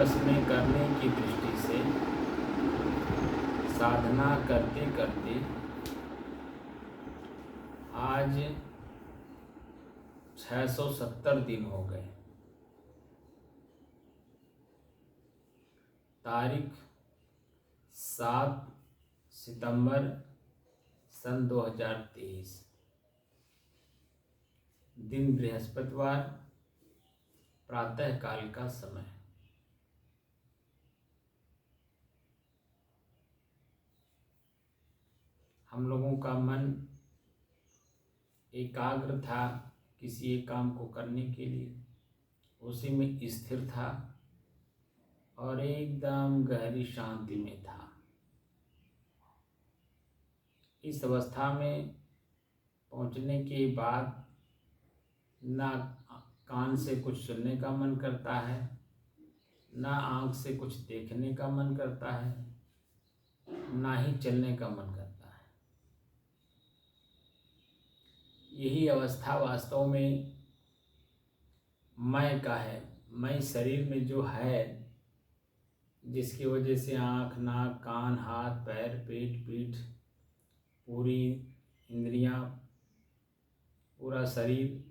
बस में करने की दृष्टि से साधना करते करते आज 670 दिन हो गए। तारीख 7 सितंबर सन 2023, दिन बृहस्पतिवार, प्रातः काल का समय। हम लोगों का मन एकाग्र था किसी एक काम को करने के लिए, उसी में स्थिर था और एकदम गहरी शांति में था। इस अवस्था में पहुंचने के बाद ना कान से कुछ सुनने का मन करता है, ना आँख से कुछ देखने का मन करता है, ना ही चलने का मन करता है। यही अवस्था वास्तव में मैं का है। मैं शरीर में जो है, जिसकी वजह से आँख, नाक, कान, हाथ, पैर, पेट, पीठ, पूरी इंद्रियां, पूरा शरीर,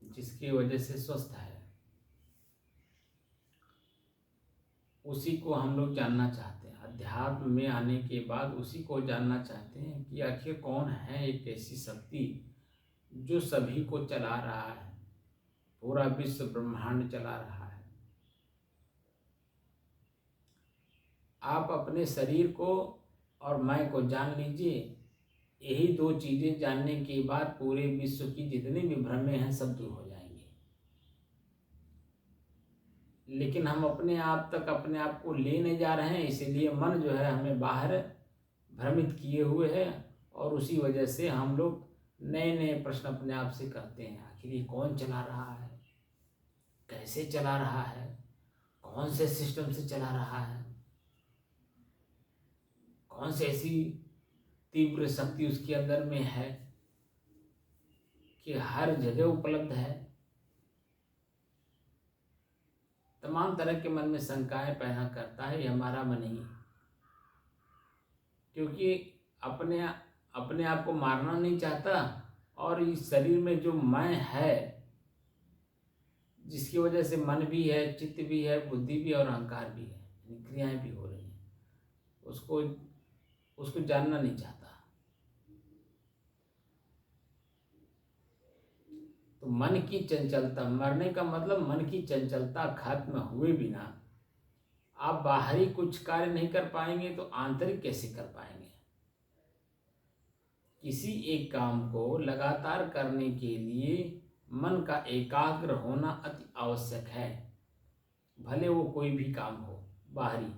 जिसकी वजह से स्वस्थ है, उसी को हम लोग जानना चाहते हैं। अध्यात्म में आने के बाद उसी को जानना चाहते हैं कि आखिर कौन है एक ऐसी शक्ति जो सभी को चला रहा है, पूरा विश्व ब्रह्मांड चला रहा है। आप अपने शरीर को और मैं को जान लीजिए। यही दो चीज़ें जानने के बाद पूरे विश्व की जितनी भी भ्रमें हैं सब दूर हो जाएंगे। लेकिन हम अपने आप तक अपने आप को ले नहीं जा रहे हैं, इसीलिए मन जो है हमें बाहर भ्रमित किए हुए है और उसी वजह से हम लोग नए नए प्रश्न अपने आप से करते हैं। आखिर ये कौन चला रहा है, कैसे चला रहा है, कौन से सिस्टम से चला रहा है, कौन सी ऐसी तीव्र शक्ति उसके अंदर में है कि हर जगह उपलब्ध है। तमाम तरह के मन में शंकाएं पैदा करता है। ये हमारा मन ही है, क्योंकि अपने आप को मारना नहीं चाहता और इस शरीर में जो मैं है, जिसकी वजह से मन भी है, चित्त भी है, बुद्धि भी और अहंकार भी है, क्रियाएं भी हो रही हैं, उसको जानना नहीं चाहता। तो मन की चंचलता, मरने का मतलब मन की चंचलता खत्म हुए बिना आप बाहरी कुछ कार्य नहीं कर पाएंगे तो आंतरिक कैसे कर पाएंगे। किसी एक काम को लगातार करने के लिए मन का एकाग्र होना अति आवश्यक है, भले वो कोई भी काम हो बाहरी।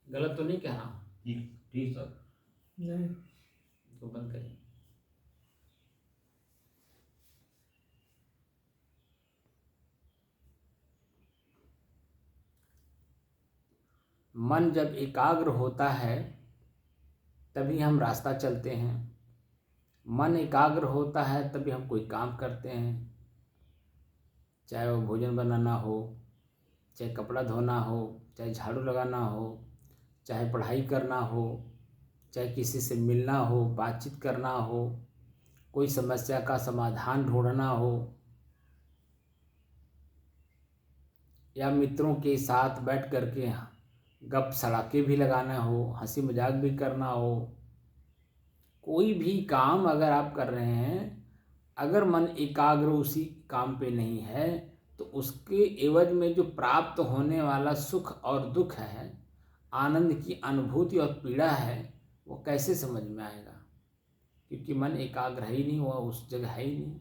गलत तो नहीं कह रहा हूँ? ठीक सर, नहीं तो बंद करिए। मन जब एकाग्र होता है तभी हम रास्ता चलते हैं। मन एकाग्र होता है तभी हम कोई काम करते हैं, चाहे वो भोजन बनाना हो, चाहे कपड़ा धोना हो, चाहे झाड़ू लगाना हो, चाहे पढ़ाई करना हो, चाहे किसी से मिलना हो, बातचीत करना हो, कोई समस्या का समाधान ढूंढना हो, या मित्रों के साथ बैठ करके गप सड़ाके भी लगाना हो, हंसी मजाक भी करना हो। कोई भी काम अगर आप कर रहे हैं, अगर मन एकाग्र उसी काम पे नहीं है तो उसके एवज में जो प्राप्त होने वाला सुख और दुख है, आनंद की अनुभूति और पीड़ा है, वो कैसे समझ में आएगा? क्योंकि मन एकाग्र है ही नहीं, वह उस जगह है ही नहीं।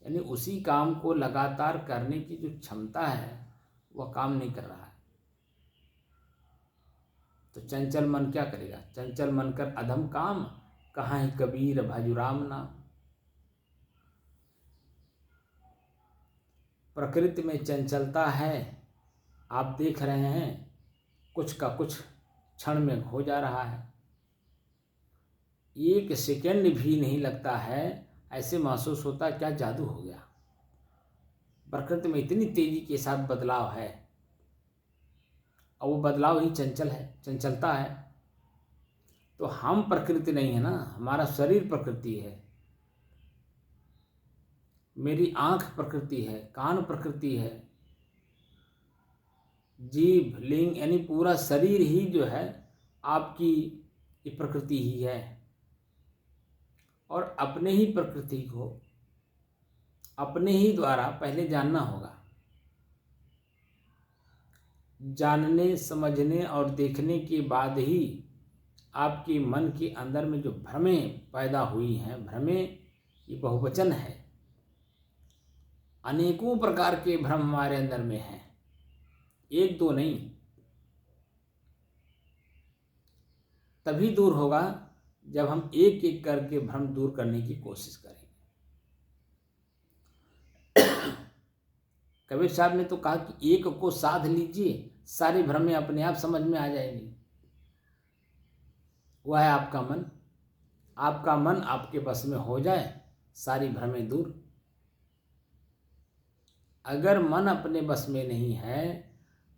यानी उसी काम को लगातार करने की जो क्षमता है वह काम नहीं कर रहा है। तो चंचल मन क्या करेगा? चंचल मन कर अधम काम, कहाँ ही कबीर भजु राम नाम। प्रकृति में चंचलता है, आप देख रहे हैं, कुछ का कुछ क्षण में हो जा रहा है। एक सेकंड भी नहीं लगता है, ऐसे महसूस होता है क्या जादू हो गया। प्रकृति में इतनी तेजी के साथ बदलाव है, और वो बदलाव ही चंचलता है। तो हम प्रकृति नहीं है ना, हमारा शरीर प्रकृति है, मेरी आंख प्रकृति है, कान प्रकृति है, जीभ, लिंग, यानी पूरा शरीर ही जो है आपकी ये प्रकृति ही है। और अपने ही प्रकृति को अपने ही द्वारा पहले जानना होगा। जानने, समझने और देखने के बाद ही आपके मन के अंदर में जो भ्रमें पैदा हुई हैं, भ्रमें ये बहुवचन है, अनेकों प्रकार के भ्रम हमारे अंदर में हैं, एक दो नहीं। तभी दूर होगा जब हम एक एक करके भ्रम दूर करने की कोशिश करेंगे। कबीर साहब ने तो कहा कि एक को साध लीजिए, सारी भ्रमें अपने आप समझ में आ जाएंगी। वह है आपका मन। आपका मन आपके बस में हो जाए, सारी भ्रमें दूर। अगर मन अपने बस में नहीं है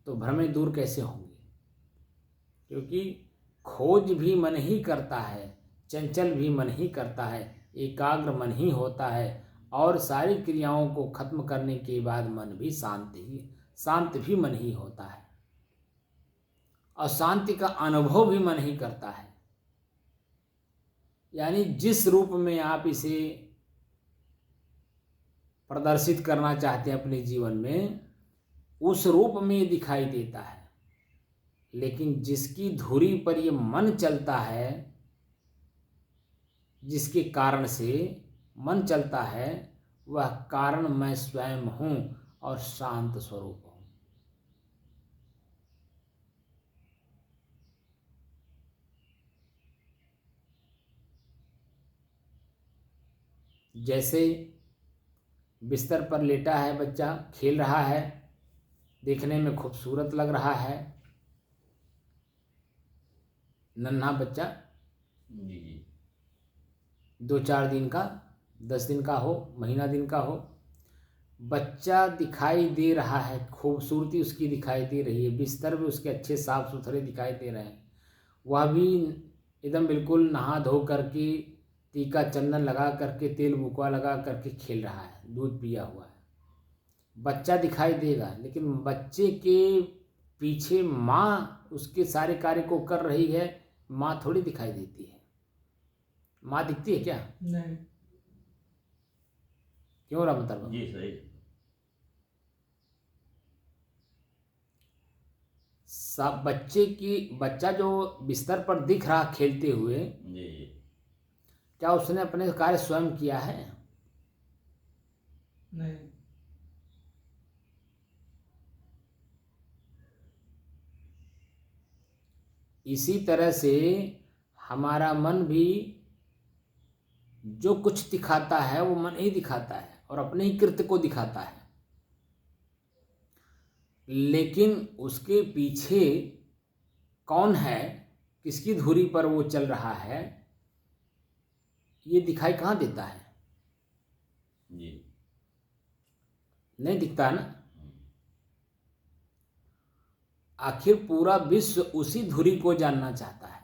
तो भ्रमें दूर कैसे होंगी? क्योंकि खोज भी मन ही करता है, चंचल भी मन ही करता है, एकाग्र मन ही होता है, और सारी क्रियाओं को खत्म करने के बाद मन भी शांत भी मन ही होता है, और शांति का अनुभव भी मन ही करता है। यानी जिस रूप में आप इसे प्रदर्शित करना चाहते हैं अपने जीवन में, उस रूप में दिखाई देता है। लेकिन जिसकी धुरी पर ये मन चलता है, जिसके कारण से मन चलता है, वह कारण मैं स्वयं हूँ और शांत स्वरूप हूँ। जैसे बिस्तर पर लेटा है बच्चा, खेल रहा है, देखने में खूबसूरत लग रहा है, नन्हा बच्चा, 2-4 दिन का, 10 दिन का हो, महीना दिन का हो, बच्चा दिखाई दे रहा है, खूबसूरती उसकी दिखाई दे रही है, बिस्तर भी उसके अच्छे साफ सुथरे दिखाई दे रहे हैं, वह भी एकदम बिल्कुल नहा धो करके, टीका चंदन लगा करके, तेल बुकवा लगा करके खेल रहा है, दूध पिया हुआ है। बच्चा दिखाई देगा, लेकिन बच्चे के पीछे माँ उसके सारे कार्य को कर रही है, माँ थोड़ी दिखाई देती है। माँ दिखती है क्या? नहीं। क्यों रहा मतलब? जी सही। सब बच्चा जो बिस्तर पर दिख रहा खेलते हुए, जी, क्या उसने अपने कार्य स्वयं किया है? नहीं। इसी तरह से हमारा मन भी जो कुछ दिखाता है वो मन ही दिखाता है, और अपने ही कृत्य को दिखाता है, लेकिन उसके पीछे कौन है, किसकी धुरी पर वो चल रहा है, ये दिखाई कहाँ देता है? जी। नहीं दिखता है ना। आखिर पूरा विश्व उसी धुरी को जानना चाहता है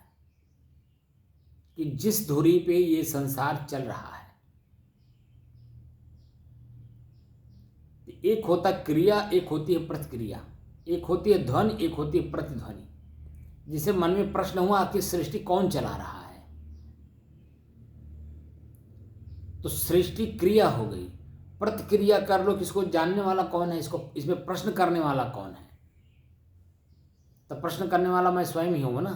कि जिस धुरी पे ये संसार चल रहा है। एक होता क्रिया, एक होती है प्रतिक्रिया, एक होती है ध्वनि, एक होती है प्रतिध्वनि। जिसे मन में प्रश्न हुआ कि सृष्टि कौन चला रहा है, तो सृष्टि क्रिया हो गई। प्रतिक्रिया कर लो, किसको जानने वाला कौन है, इसको इसमें प्रश्न करने वाला कौन है? तो प्रश्न करने वाला मैं स्वयं ही हूं ना।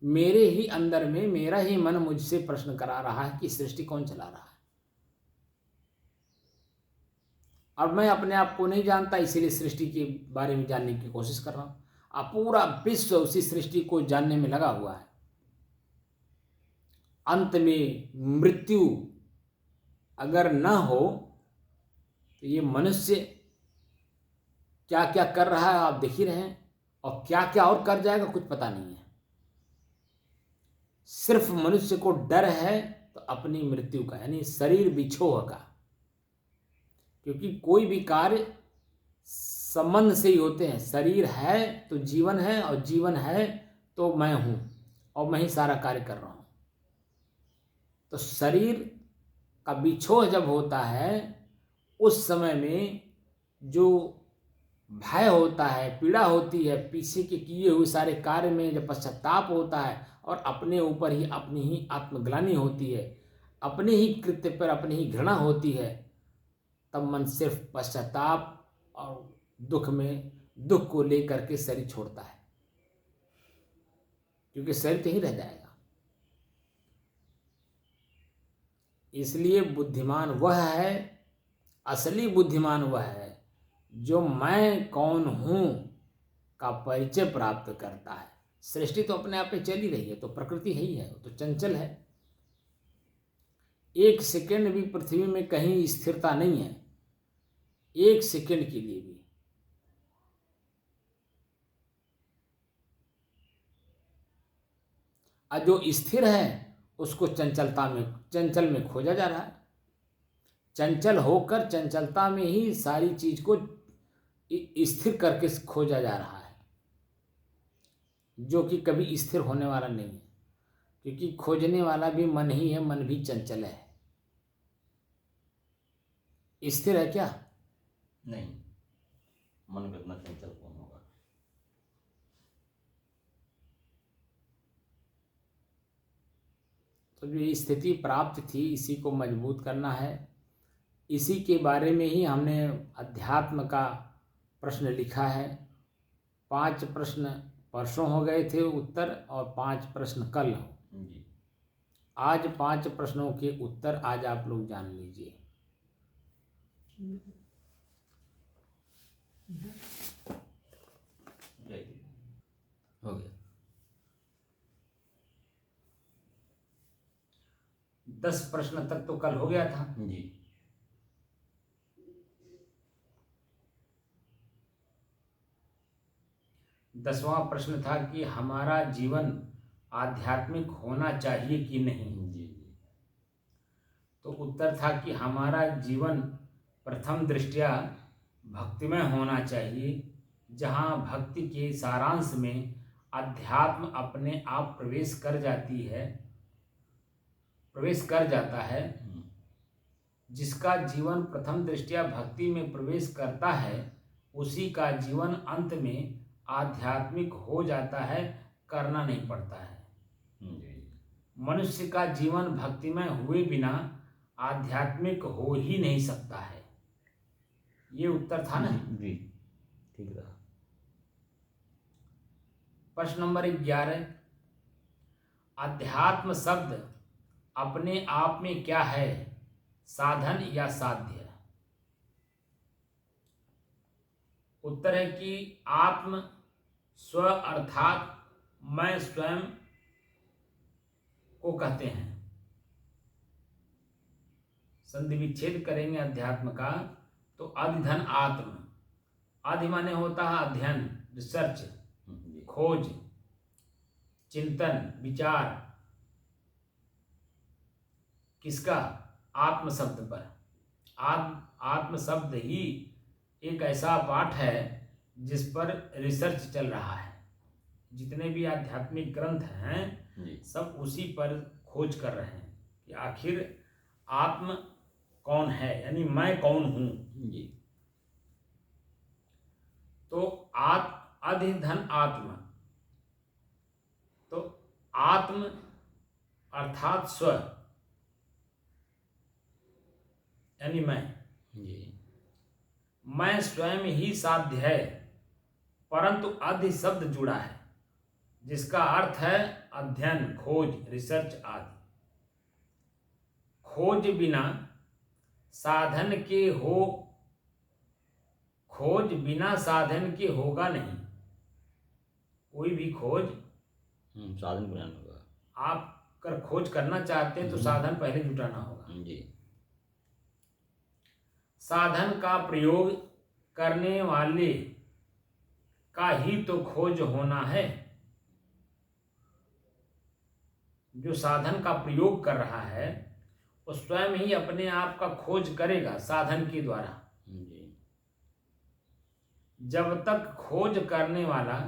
मेरे ही अंदर में मेरा ही मन मुझसे प्रश्न करा रहा है कि सृष्टि कौन चला रहा है। और मैं अपने आप को नहीं जानता, इसीलिए सृष्टि के बारे में जानने की कोशिश कर रहा हूं। अब पूरा विश्व उसी सृष्टि को जानने में लगा हुआ है। अंत में मृत्यु अगर न हो तो ये मनुष्य क्या क्या कर रहा है आप देख ही रहे हैं, और क्या क्या और कर जाएगा कुछ पता नहीं है। सिर्फ मनुष्य को डर है तो अपनी मृत्यु का, यानी शरीर बिछोह का। क्योंकि कोई भी कार्य संबंध से ही होते हैं। शरीर है तो जीवन है, और जीवन है तो मैं हूँ, और मैं ही सारा कार्य कर रहा हूँ। तो शरीर का विछोह जब होता है, उस समय में जो भय होता है, पीड़ा होती है, पीछे के किए हुए सारे कार्य में जब पश्चाताप होता है, और अपने ऊपर ही अपनी ही आत्मग्लानि होती है, अपने ही कृत्य पर अपनी ही घृणा होती है, तब मन सिर्फ पश्चाताप और दुख को लेकर के शरीर छोड़ता है, क्योंकि शरीर तो ही रह जाएगा। इसलिए बुद्धिमान वह है, असली बुद्धिमान वह है जो मैं कौन हूं का परिचय प्राप्त करता है। सृष्टि तो अपने आप में चल ही रही है, तो प्रकृति है ही है, वो तो चंचल है। एक सेकंड भी पृथ्वी में कहीं स्थिरता नहीं है, एक सेकंड के लिए भी। और जो स्थिर है उसको चंचल में खोजा जा रहा है। चंचल होकर चंचलता में ही सारी चीज को स्थिर करके खोजा जा रहा है, जो कि कभी स्थिर होने वाला नहीं है, क्योंकि खोजने वाला भी मन ही है, मन भी चंचल है। स्थिर है क्या? नहीं, मन को इतना चंचल कौन होगा। तो जो स्थिति प्राप्त थी, इसी को मजबूत करना है। इसी के बारे में ही हमने अध्यात्म का प्रश्न लिखा है। 5 प्रश्न परसों हो गए थे उत्तर, और 5 प्रश्न कल हो। जी। आज 5 प्रश्नों के उत्तर आज आप लोग जान लीजिए। हो गया। 10 प्रश्न तक तो कल हो गया था। जी। 10वां प्रश्न था कि हमारा जीवन आध्यात्मिक होना चाहिए कि नहीं। जी। तो उत्तर था कि हमारा जीवन प्रथम दृष्टया भक्तिमय होना चाहिए, जहाँ भक्ति के सारांश में अध्यात्म अपने आप प्रवेश कर जाता है। जिसका जीवन प्रथम दृष्टया भक्ति में प्रवेश करता है, उसी का जीवन अंत में आध्यात्मिक हो जाता है, करना नहीं पड़ता है। मनुष्य का जीवन भक्तिमय हुए बिना आध्यात्मिक हो ही नहीं सकता है। ये उत्तर था ना? जी, ठीक रहा। प्रश्न नंबर 11, अध्यात्म शब्द अपने आप में क्या है, साधन या साध्य? उत्तर है कि आत्म स्व अर्थात मैं स्वयं को कहते हैं। संधि विच्छेद करेंगे अध्यात्म का, तो अधिधन आत्म, अधि माने होता है अध्ययन, रिसर्च, खोज, चिंतन, विचार। किसका? आत्म शब्द पर। आत्म शब्द ही एक ऐसा पाठ है जिस पर रिसर्च चल रहा है। जितने भी आध्यात्मिक ग्रंथ हैं, सब उसी पर खोज कर रहे हैं कि आखिर आत्म कौन है, यानी मैं कौन हूं। जी। तो अधिधन आत्मा, तो आत्म अर्थात स्व, यानी मैं। जी। मैं स्वयं ही साध्य है, परंतु अधि शब्द जुड़ा है, जिसका अर्थ है अध्ययन, खोज, रिसर्च आदि। खोज बिना साधन के होगा नहीं। कोई भी खोज साधन बनाना होगा। आप अगर खोज करना चाहते हैं तो साधन पहले जुटाना होगा। जी। साधन का प्रयोग करने वाले का ही तो खोज होना है। जो साधन का प्रयोग कर रहा है वो स्वयं ही अपने आप का खोज करेगा साधन के द्वारा। जब तक खोज करने वाला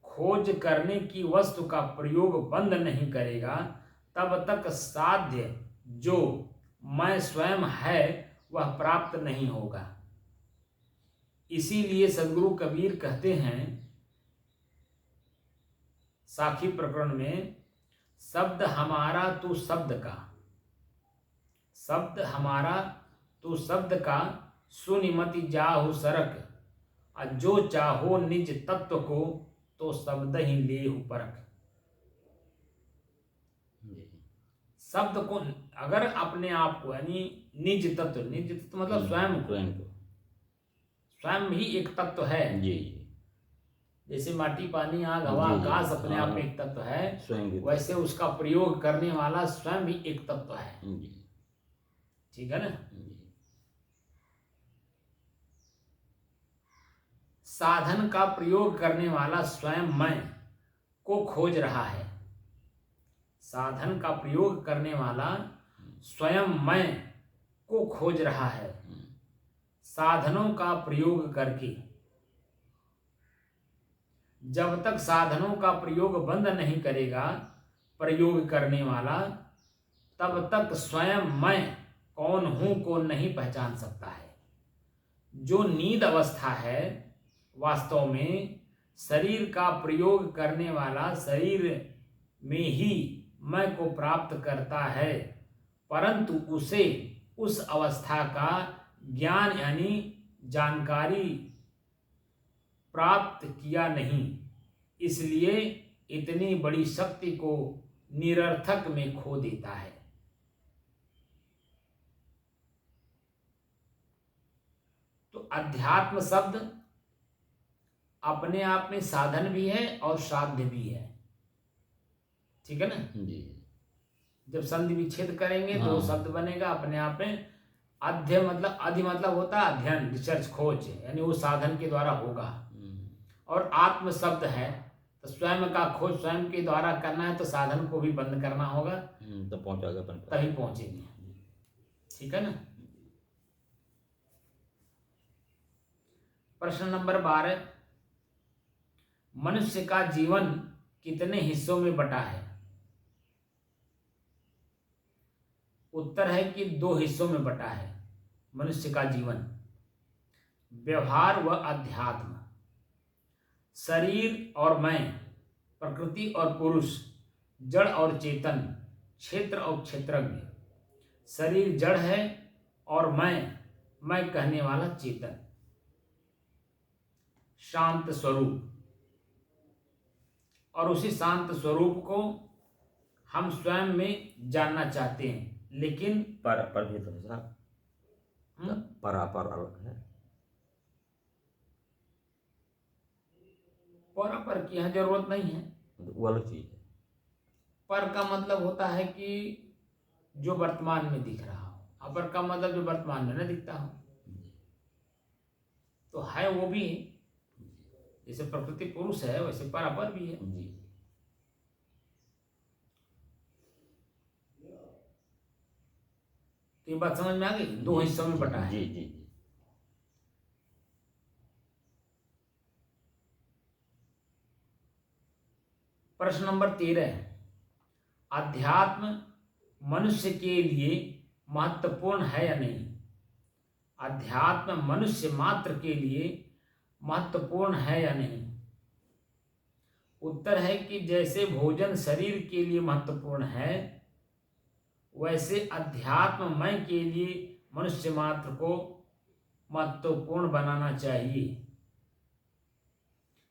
खोज करने की वस्तु का प्रयोग बंद नहीं करेगा, तब तक साध्य जो मैं स्वयं है वह प्राप्त नहीं होगा। इसीलिए सदगुरु कबीर कहते हैं साखी प्रकरण में, शब्द हमारा तू शब्द का, शब्द हमारा तू शब्द का, सुनि मति जाहु सरक, जो चाहो निज तत्व को, तो शब्द ही लेहु परख। शब्द को अगर अपने आप को, यानी निज तत्व मतलब स्वयं को, स्वयं ही एक तत्व है। जी। जैसे माटी, पानी, आग, हवा, आकाश अपने आप में एक तत्व है, वैसे उसका प्रयोग करने वाला स्वयं भी एक तत्व है। ठीक है ना। साधन का प्रयोग करने वाला स्वयं मैं को खोज रहा है। साधन का प्रयोग करने वाला स्वयं मैं को खोज रहा है। साधनों का प्रयोग करके, जब तक साधनों का प्रयोग बंद नहीं करेगा प्रयोग करने वाला, तब तक स्वयं मैं कौन हूं को नहीं पहचान सकता है। जो नींद अवस्था है, वास्तव में शरीर का प्रयोग करने वाला शरीर में ही मैं को प्राप्त करता है, परंतु उसे उस अवस्था का ज्ञान यानी जानकारी प्राप्त किया नहीं, इसलिए इतनी बड़ी शक्ति को निरर्थक में खो देता है। तो अध्यात्म शब्द अपने आप में साधन भी है और साध्य भी है। ठीक है ना जी। जब संधि विच्छेद करेंगे तो वो शब्द बनेगा अपने आप में। अध्य मतलब, अधि मतलब होता है अध्ययन, रिसर्च, खोज, यानी वो साधन के द्वारा होगा। और आत्म शब्द है तो स्वयं का खोज स्वयं के द्वारा करना है, तो साधन को भी बंद करना होगा, तो पहुंचेगा, तभी पहुंचेंगे। ठीक है ना। प्रश्न नंबर 12, मनुष्य का जीवन कितने हिस्सों में बटा है? उत्तर है कि 2 हिस्सों में बटा है मनुष्य का जीवन, व्यवहार व अध्यात्म। शरीर और मैं, प्रकृति और पुरुष, जड़ और चेतन, क्षेत्र और क्षेत्रज्ञ। शरीर जड़ है और मैं कहने वाला चेतन, शांत स्वरूप। और उसी शांत स्वरूप को हम स्वयं में जानना चाहते हैं, लेकिन पर भी तो साहब, पर अलग है। पर की यहाँ जरूरत नहीं है, वो अलग चीज है। पर का मतलब होता है कि जो वर्तमान में दिख रहा हो, अपर का मतलब जो वर्तमान में न दिखता हो। तो है वो भी, जैसे प्रकृति पुरुष है वैसे पर अपर भी है। तो ये बात समझ में आ गई। 2 हिस्सों में बटा है। जी। प्रश्न नंबर 13, अध्यात्म मनुष्य के लिए महत्वपूर्ण है या नहीं? अध्यात्म मनुष्य मात्र के लिए महत्वपूर्ण है या नहीं? उत्तर है कि जैसे भोजन शरीर के लिए महत्वपूर्ण है, वैसे अध्यात्म मैं के लिए मनुष्य मात्र को महत्वपूर्ण बनाना चाहिए।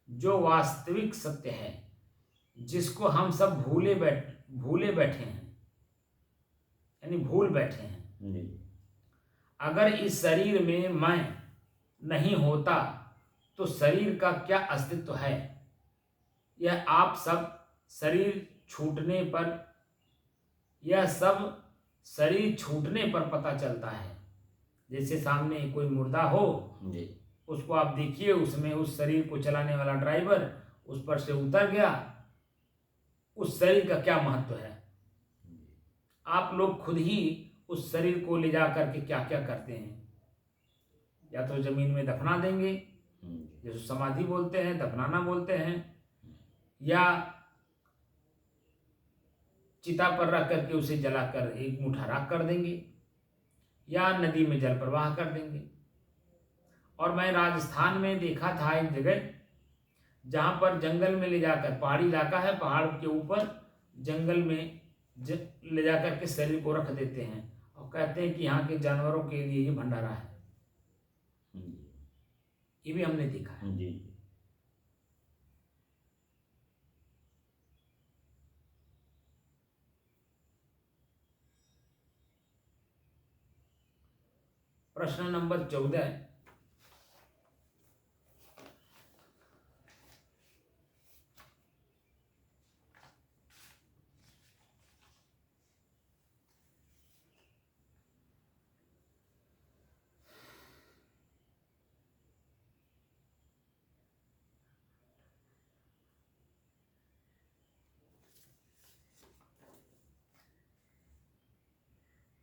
जो वास्तविक सत्य है, जिसको हम सब भूले बैठे हैं, यानी भूल बैठे हैं। अगर इस शरीर में मैं नहीं होता तो शरीर का क्या अस्तित्व है? यह आप सब शरीर छूटने पर पता चलता है। जैसे सामने कोई मुर्दा हो, उसको आप देखिए, उसमें उस शरीर को चलाने वाला ड्राइवर उस पर से उतर गया, उस शरीर का क्या महत्व है? आप लोग खुद ही उस शरीर को ले जा करके क्या क्या करते हैं? या तो जमीन में दफना देंगे, जैसे समाधि बोलते हैं, दफनाना बोलते हैं, या चिता पर रख करके उसे जलाकर एक मुठ्ठा राख कर देंगे, या नदी में जल प्रवाह कर देंगे। और मैं राजस्थान में देखा था एक जगह जहाँ पर जंगल में ले जाकर, पहाड़ी इलाका है, पहाड़ के ऊपर जंगल में ले जाकर के शरीर को रख देते हैं और कहते हैं कि यहाँ के जानवरों के लिए ये भंडारा है। ये भी हमने देखा है। जी। प्रश्न नंबर 14,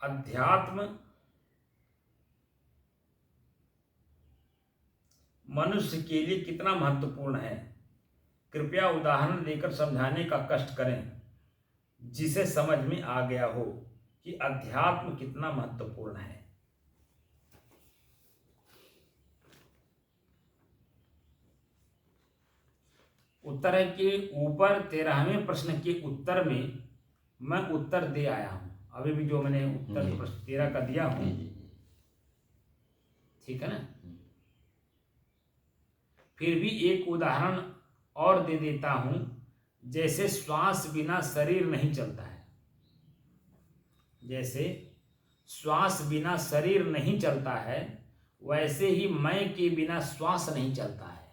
अध्यात्म मनुष्य के लिए कितना महत्वपूर्ण है? कृपया उदाहरण देकर समझाने का कष्ट करें जिसे समझ में आ गया हो कि अध्यात्म कितना महत्वपूर्ण है। उत्तर है कि ऊपर 13वें प्रश्न के उत्तर में मैं उत्तर दे आया हूं। अभी भी जो मैंने उत्तर प्रश्न 13 का दिया हूं, ठीक है ना। फिर भी एक उदाहरण और दे देता हूं। जैसे श्वास बिना शरीर नहीं चलता है, जैसे श्वास बिना शरीर नहीं चलता है, वैसे ही मैं के बिना श्वास नहीं चलता है।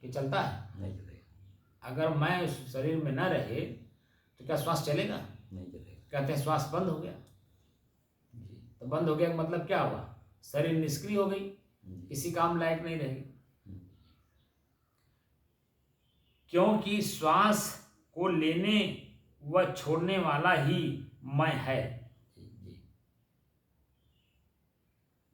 कि चलता है? नहीं चलेगा। अगर मैं उस शरीर में न रहे तो क्या श्वास चलेगा? नहीं चलेगा। कहते हैं श्वास बंद हो गया। तो बंद हो गया का मतलब क्या हुआ? शरीर निष्क्रिय हो गई, किसी काम लायक नहीं रहेगी। क्योंकि श्वास को लेने व छोड़ने वाला ही मैं है।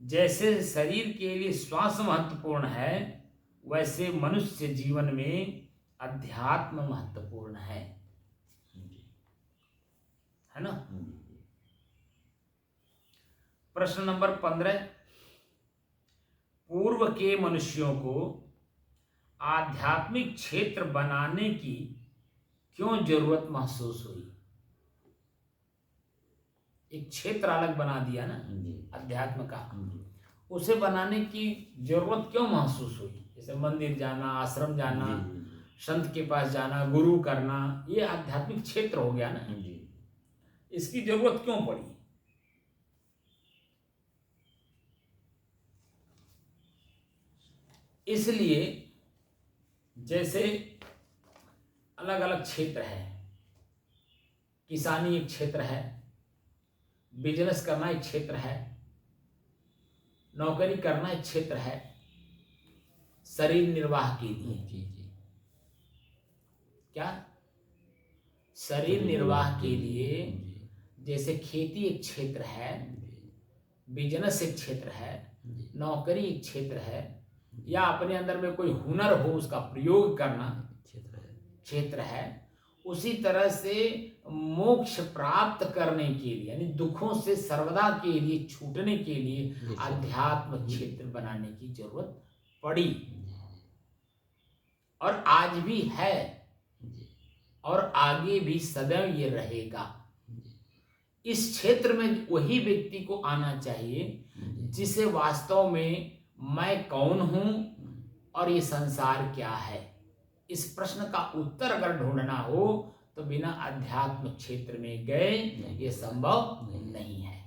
जैसे शरीर के लिए श्वास महत्वपूर्ण है, वैसे मनुष्य जीवन में अध्यात्म महत्वपूर्ण है ना। प्रश्न नंबर 15, पूर्व के मनुष्यों को आध्यात्मिक क्षेत्र बनाने की क्यों जरूरत महसूस हुई? एक क्षेत्र अलग बना दिया ना अध्यात्म का, उसे बनाने की जरूरत क्यों महसूस हुई? जैसे मंदिर जाना, आश्रम जाना, संत के पास जाना, गुरु करना, ये आध्यात्मिक क्षेत्र हो गया ना। इसकी जरूरत क्यों पड़ी? इसलिए जैसे अलग अलग क्षेत्र है, किसानी एक क्षेत्र है, बिजनेस करना एक क्षेत्र है, नौकरी करना एक क्षेत्र है, शरीर निर्वाह के लिए। क्या? शरीर निर्वाह के लिए जैसे खेती एक क्षेत्र है, बिजनेस एक क्षेत्र है, नौकरी एक क्षेत्र है, या अपने अंदर में कोई हुनर हो उसका प्रयोग करना क्षेत्र है। उसी तरह से मोक्ष प्राप्त करने के लिए, यानी दुखों से सर्वदा के लिए छूटने के लिए अध्यात्म क्षेत्र बनाने की जरूरत पड़ी, और आज भी है और आगे भी सदैव ये रहेगा। इस क्षेत्र में वही व्यक्ति को आना चाहिए जिसे वास्तव में मैं कौन हूं और ये संसार क्या है, इस प्रश्न का उत्तर अगर ढूंढना हो तो बिना अध्यात्म क्षेत्र में गए ये संभव नहीं है।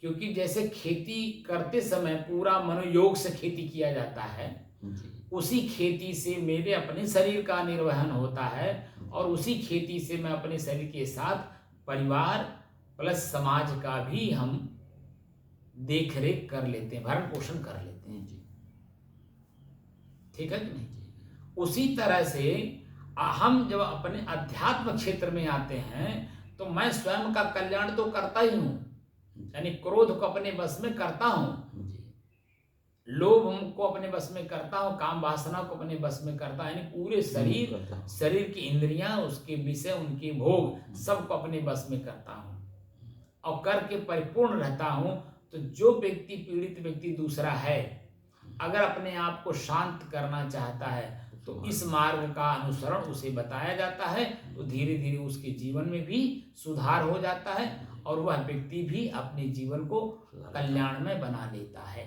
क्योंकि जैसे खेती करते समय पूरा मनोयोग से खेती किया जाता है, उसी खेती से मेरे अपने शरीर का निर्वहन होता है, और उसी खेती से मैं अपने शरीर के साथ परिवार प्लस समाज का भी हम देख रेख कर लेते हैं, भरण पोषण कर लेते हैं। ठीक है कि नहीं? उसी तरह से हम जब अपने अध्यात्म क्षेत्र में आते हैं तो मैं स्वयं का कल्याण तो करता ही हूं, यानी क्रोध को अपने बस में करता हूँ, जी लोभ को अपने बस में करता हूँ, काम वासना को अपने बस में करता हूँ, यानी पूरे शरीर करता हूँ। शरीर की इंद्रियां, उसके विषय, उनके भोग सबको अपने बस में करता हूँ और करके परिपूर्ण रहता हूँ। तो जो व्यक्ति, पीड़ित व्यक्ति दूसरा है, अगर अपने आप को शांत करना चाहता है तो इस मार्ग का अनुसरण उसे बताया जाता है, तो धीरे धीरे उसके जीवन में भी सुधार हो जाता है और वह व्यक्ति भी अपने जीवन को कल्याणमय बना लेता है।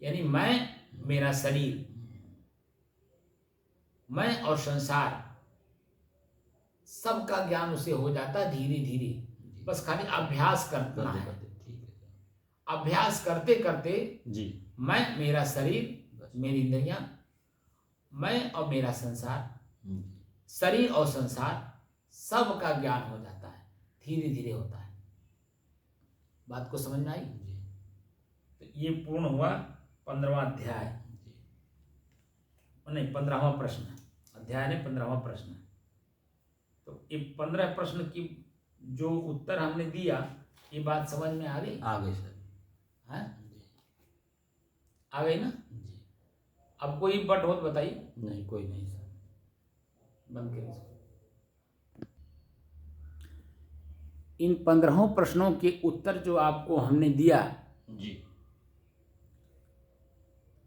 यानी मैं, मेरा शरीर, मैं और संसार, सबका ज्ञान उसे हो जाता है धीरे धीरे। बस खाली अभ्यास करना है। अभ्यास करते करते जी मैं, मेरा शरीर, मेरी इंद्रियां, मैं और मेरा संसार, शरीर और संसार, सबका ज्ञान हो जाता है, धीरे धीरे होता है। बात को समझ में आई? तो ये पूर्ण हुआ 15वां अध्याय, नहीं 15वां प्रश्न, अध्याय ने 15वां प्रश्न। तो ये 15 प्रश्न की जो उत्तर हमने दिया, ये बात समझ में आ गई? आ गई सर। है? आ गई ना? अब कोई बट हो तो बताइए। नहीं, कोई नहीं सर। बंद करिए इसको। इन 15 प्रश्नों के उत्तर जो आपको हमने दिया, जी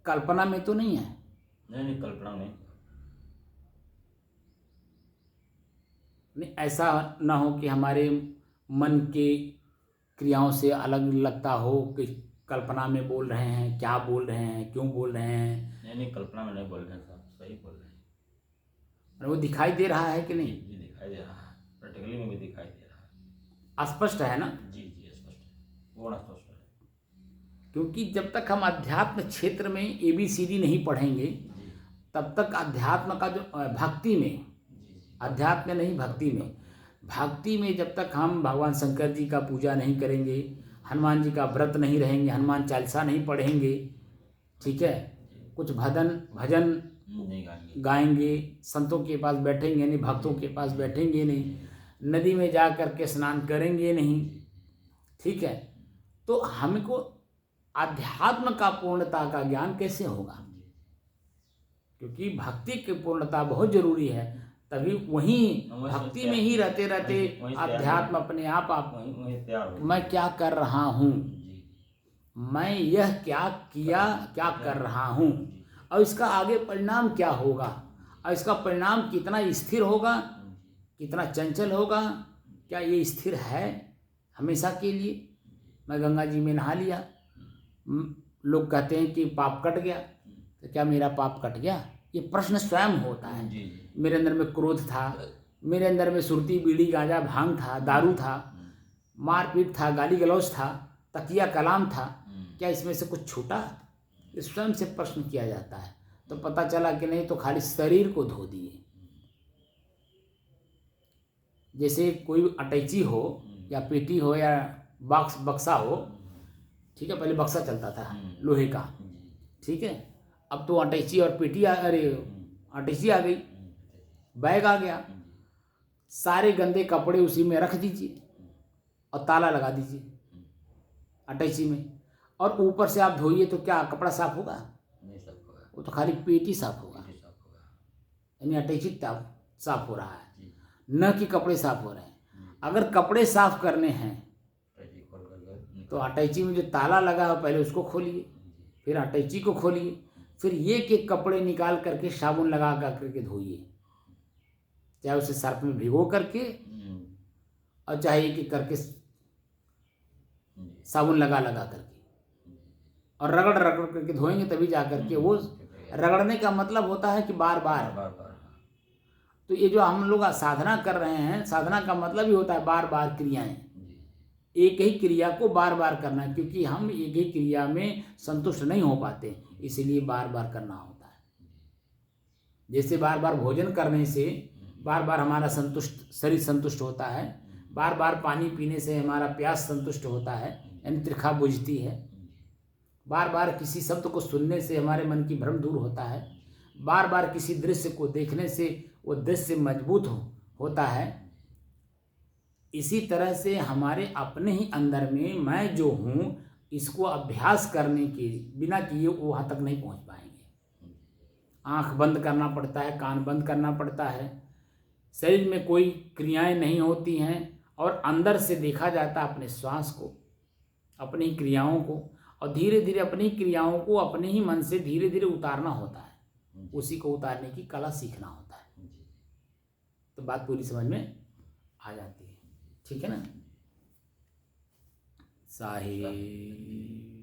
कल्पना में तो नहीं है? नहीं, कल्पना नहीं। नहीं, ऐसा ना हो कि हमारे मन के क्रियाओं से अलग लगता हो कि कल्पना में बोल रहे हैं, क्या बोल रहे हैं, क्यों बोल रहे हैं। नहीं, कल्पना में नहीं बोल रहे हैं साहब, सही बोल रहे हैं। वो दिखाई दे रहा है कि नहीं? जी दिखाई दे रहा है, प्रैक्टिकली में भी दिखाई दे रहा है। स्पष्ट है ना? जी स्पष्ट है, पूर्ण स्पष्ट है। क्योंकि जब तक हम अध्यात्म क्षेत्र में ABCD नहीं पढ़ेंगे, तब तक अध्यात्म का जो भक्ति में, अध्यात्म में नहीं भक्ति में, भक्ति में जब तक हम भगवान शंकर जी का पूजा नहीं करेंगे, हनुमान जी का व्रत नहीं रहेंगे, हनुमान चालीसा नहीं पढ़ेंगे, ठीक है, कुछ भजन गाएंगे, संतों के पास बैठेंगे नहीं, भक्तों के पास बैठेंगे नहीं, नदी में जा कर के स्नान करेंगे नहीं, ठीक है, तो हमको आध्यात्म का पूर्णता का ज्ञान कैसे होगा? क्योंकि भक्ति की पूर्णता बहुत जरूरी है, तभी वहीं भक्ति में ही रहते रहते अध्यात्म अपने आप मैं क्या कर रहा हूँ, मैं यह क्या किया, क्या कर रहा हूँ, और इसका आगे परिणाम क्या होगा, और इसका परिणाम कितना स्थिर होगा, कितना चंचल होगा, क्या ये स्थिर है हमेशा के लिए? मैं गंगा जी में नहा लिया, लोग कहते हैं कि पाप कट गया, तो क्या मेरा पाप कट गया? ये प्रश्न स्वयं होता है। मेरे अंदर में क्रोध था, मेरे अंदर में सुरती, बीड़ी, गांजा, भांग था, दारू था, मारपीट था, गाली गलौज था, तकिया कलाम था, क्या इसमें से कुछ छूटा? इस स्वयं से प्रश्न किया जाता है। तो पता चला कि नहीं, तो खाली शरीर को धो दिए। जैसे कोई अटैची हो या पेटी हो या बक्सा हो, ठीक है, पहले बक्सा चलता था लोहे का, ठीक है, अब तो अटैची और पेटी अटैची आ गई, बैग आ गया, सारे गंदे कपड़े उसी में रख दीजिए और ताला लगा दीजिए अटैची में, और ऊपर से आप धोइए तो क्या कपड़ा साफ होगा? नहीं साफ होगा, वो तो खाली पेटी साफ होगा, यानी अटैची साफ हो रहा है, न कि कपड़े साफ हो रहे हैं। अगर कपड़े साफ करने हैं तो अटैची में जो ताला लगा है पहले उसको खोलिए, फिर अटैची को खोलिए, फिर एक कपड़े निकाल करके साबुन लगा करके धोइए, चाहे उसे सर्फ में भिगो करके और चाहे एक करके साबुन लगा करके, और रगड़ करके धोएंगे तभी जा करके वो, रगड़ने का मतलब होता है कि बार बार। तो ये जो हम लोग साधना कर रहे हैं, साधना का मतलब ही होता है बार बार क्रियाएं, एक ही क्रिया को बार बार करना, क्योंकि हम एक ही क्रिया में संतुष्ट नहीं हो पाते, इसलिए बार बार करना होता है। जैसे बार बार भोजन करने से बार बार हमारा शरीर संतुष्ट होता है, बार बार पानी पीने से हमारा प्यास संतुष्ट होता है, यानी तृखा बुझती है, बार बार किसी शब्द को सुनने से हमारे मन की भ्रम दूर होता है, बार बार किसी दृश्य को देखने से वो दृश्य मजबूत होता है, इसी तरह से हमारे अपने ही अंदर में मैं जो हूँ, इसको अभ्यास करने के बिना किए वो वहाँ तक नहीं पहुँच पाएंगे। आँख बंद करना पड़ता है, कान बंद करना पड़ता है, शरीर में कोई क्रियाएं नहीं होती हैं और अंदर से देखा जाता है अपने श्वास को, अपनी क्रियाओं को, और धीरे धीरे अपनी क्रियाओं को अपने ही मन से धीरे धीरे उतारना होता है। उसी को उतारने की कला सीखना होता है। तो बात पूरी समझ में आ जाती है। ठीक है ना। साहिब।